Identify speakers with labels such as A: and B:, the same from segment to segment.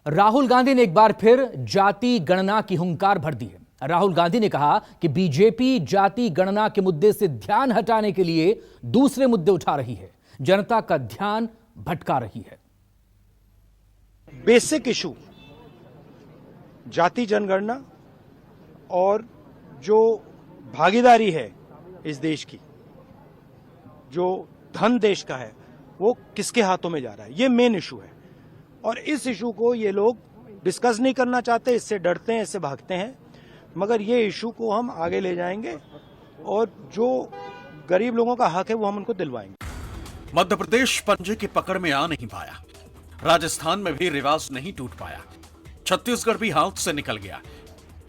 A: राहुल गांधी ने एक बार फिर जाति गणना की हुंकार भर दी है। राहुल गांधी ने कहा कि बीजेपी जाति गणना के मुद्दे से ध्यान हटाने के लिए दूसरे मुद्दे उठा रही है, जनता का ध्यान भटका रही है।
B: बेसिक इशू जाति जनगणना और जो भागीदारी है इस देश की, जो धन देश का है, वो किसके हाथों में जा रहा है, ये मेन इशू है। और इस इशू को ये लोग डिस्कस नहीं करना चाहते, इससे डरते हैं, इससे भागते हैं। मगर ये इशू को हम आगे ले जाएंगे और जो गरीब लोगों का हक है वो हम उनको दिलवाएंगे।
C: मध्य प्रदेश पंजे की पकड़ में आ नहीं पाया, राजस्थान में भी रिवाज नहीं टूट पाया, छत्तीसगढ़ भी हाथ से निकल गया।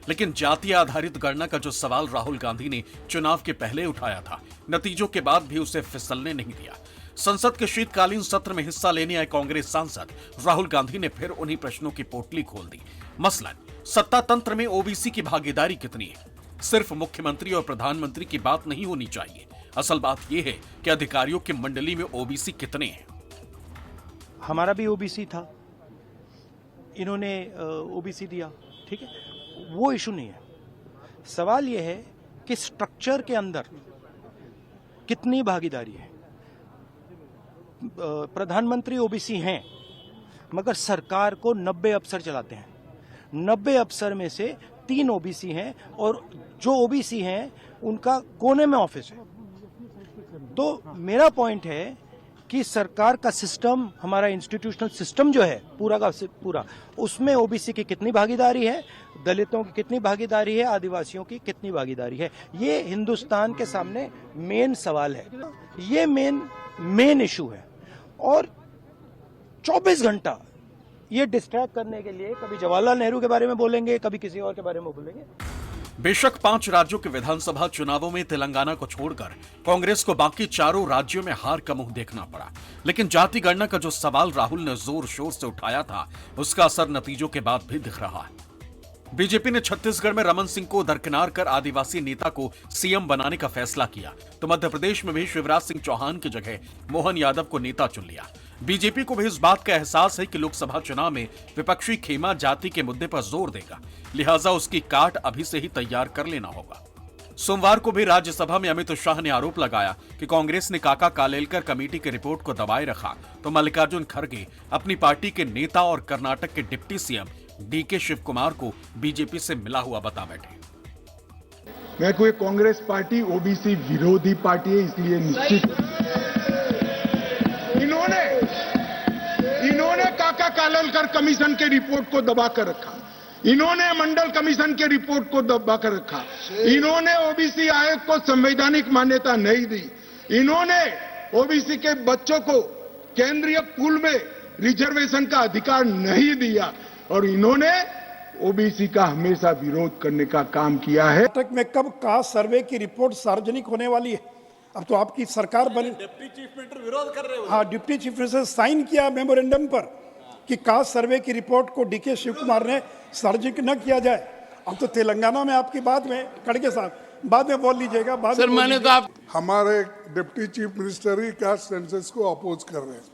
C: लेकिन जाति आधारित गणना का जो सवाल राहुल गांधी ने चुनाव के पहले उठाया था, नतीजों के बाद भी उसे फिसलने नहीं दिया। संसद के शीतकालीन सत्र में हिस्सा लेने आए कांग्रेस सांसद राहुल गांधी ने फिर उन्हीं प्रश्नों की पोटली खोल दी। मसलन सत्ता तंत्र में ओबीसी की भागीदारी कितनी है? सिर्फ मुख्यमंत्री और प्रधानमंत्री की बात नहीं होनी चाहिए, असल बात यह है कि अधिकारियों की मंडली में ओबीसी कितने हैं।
B: हमारा भी ओबीसी था, इन्होंने ओबीसी दिया, ठीक है, वो इशू नहीं है। सवाल यह है कि स्ट्रक्चर के अंदर कितनी भागीदारी है। प्रधानमंत्री ओबीसी हैं, मगर सरकार को 90 अफसर चलाते हैं। 90 अफसर में से 3 ओबीसी हैं और जो ओबीसी हैं उनका कोने में ऑफिस है। तो मेरा पॉइंट है कि सरकार का सिस्टम, हमारा इंस्टीट्यूशनल सिस्टम जो है पूरा का पूरा, उसमें ओबीसी की कितनी भागीदारी है, दलितों की कितनी भागीदारी है, आदिवासियों की कितनी भागीदारी है, ये हिंदुस्तान के सामने मेन सवाल है। ये मेन इशू है। और 24 घंटा ये डिस्ट्रैक्ट करने के लिए कभी जवाहरलाल नेहरू के बारे में बोलेंगे, कभी किसी और के बारे में बोलेंगे।
C: बेशक 5 राज्यों के विधानसभा चुनावों में तेलंगाना को छोड़कर कांग्रेस को बाकी चारों राज्यों में हार का मुंह देखना पड़ा, लेकिन जाति गणना का जो सवाल राहुल ने जोर शोर से उठाया था, उसका असर नतीजों के बाद भी दिख रहा है। बीजेपी ने छत्तीसगढ़ में रमन सिंह को दरकिनार कर आदिवासी नेता को सीएम बनाने का फैसला किया, तो मध्य प्रदेश में भी शिवराज सिंह चौहान की जगह मोहन यादव को नेता चुन लिया। बीजेपी को भी इस बात का एहसास है कि लोकसभा चुनाव में विपक्षी खेमा जाति के मुद्दे पर जोर देगा, लिहाजा उसकी काट अभी से ही तैयार कर लेना होगा। सोमवार को भी राज्यसभा में अमित शाह ने आरोप लगाया कि कांग्रेस ने काका कालेलकर कमेटी की रिपोर्ट को दबाए रखा, तो मल्लिकार्जुन खड़गे अपनी पार्टी के नेता और कर्नाटक के deputy CM DK Shivakumar को बीजेपी से मिला हुआ बता बैठे।
D: मैं कोई कांग्रेस पार्टी ओबीसी विरोधी पार्टी है, इसलिए निश्चित इन्होंने काका कालेलकर कमीशन के रिपोर्ट को दबा कर रखा, इन्होंने मंडल कमीशन के रिपोर्ट को दबा कर रखा, इन्होंने ओबीसी आयोग को संवैधानिक मान्यता नहीं दी, इन्होंने ओबीसी के बच्चों को केंद्रीय पूल में रिजर्वेशन का अधिकार नहीं दिया और इन्होंने ओबीसी का हमेशा विरोध करने का काम किया है।
E: कर्नाटक में कब कास्ट सर्वे की रिपोर्ट सार्वजनिक होने वाली है? अब तो आपकी सरकार बनी,
F: डिप्टी चीफ मिनिस्टर विरोध कर रहे हो।
E: हाँ, डिप्टी चीफ मिनिस्टर साइन किया मेमोरेंडम पर कि कास्ट सर्वे की रिपोर्ट को डीके शिव कुमार ने सार्वजनिक न किया जाए। अब तो तेलंगाना में आपकी बाद में खड़गे साहब बाद में बोल लीजिएगा।
F: सर मैंने तो आप
G: हमारे डिप्टी चीफ मिनिस्टर ही कास्ट सेंसस को अपोज कर रहे हैं,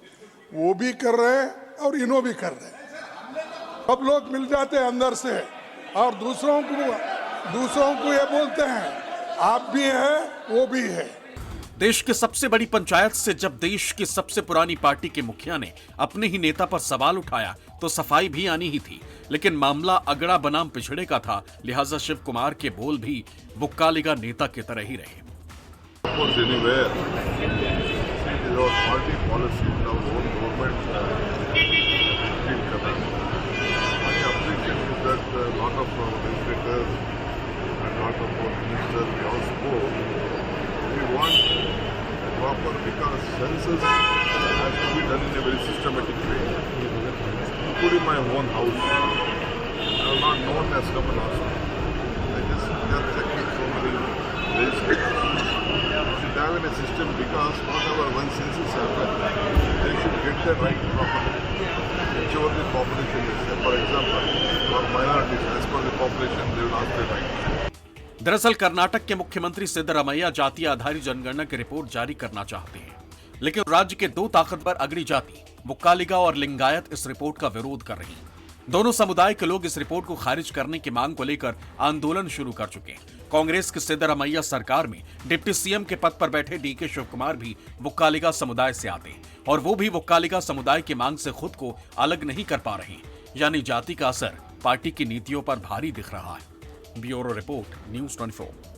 G: वो भी कर रहे हैं और इन्हों भी कर रहे हैं। सब लोग मिल जाते हैं अंदर से और दूसरों को ये बोलते हैं आप भी हैं वो भी है।
C: देश की सबसे बड़ी पंचायत से जब देश की सबसे पुरानी पार्टी के मुखिया ने अपने ही नेता पर सवाल उठाया तो सफाई भी आनी ही थी, लेकिन मामला अगड़ा बनाम पिछड़े का था, लिहाजा शिव कुमार के बोल भी बुक्कालिगा नेता की तरह ही रहे।
G: Because census has to be done in a very systematic way. Including my own house, I am not known as Kamal Haasan. I just checking so many registers. You should have in a system because whatever one census happens, they should get the right properly. Whichever the population is. For example, for minorities, as per the population, they will ask the right.
C: दरअसल कर्नाटक के मुख्यमंत्री सिद्धरामैया जाति आधारित जनगणना की report जारी करना चाहते हैं, लेकिन राज्य के 2 ताकतवर अगड़ी जाति मुक्कालिगा और लिंगायत इस रिपोर्ट का विरोध कर रही हैं। दोनों समुदाय के लोग इस रिपोर्ट को खारिज करने की मांग को लेकर आंदोलन शुरू कर चुके हैं। कांग्रेस की सिद्धरामैया सरकार में डिप्टी सीएम के पद पर बैठे डीके शिव कुमार भी वोक्कालिका समुदाय से आते हैं और वो भी वोक्कालिका समुदाय की मांग से खुद को अलग नहीं कर पा रहे, यानी जाति का असर पार्टी की नीतियों पर भारी दिख रहा है। Bureau report, news 24।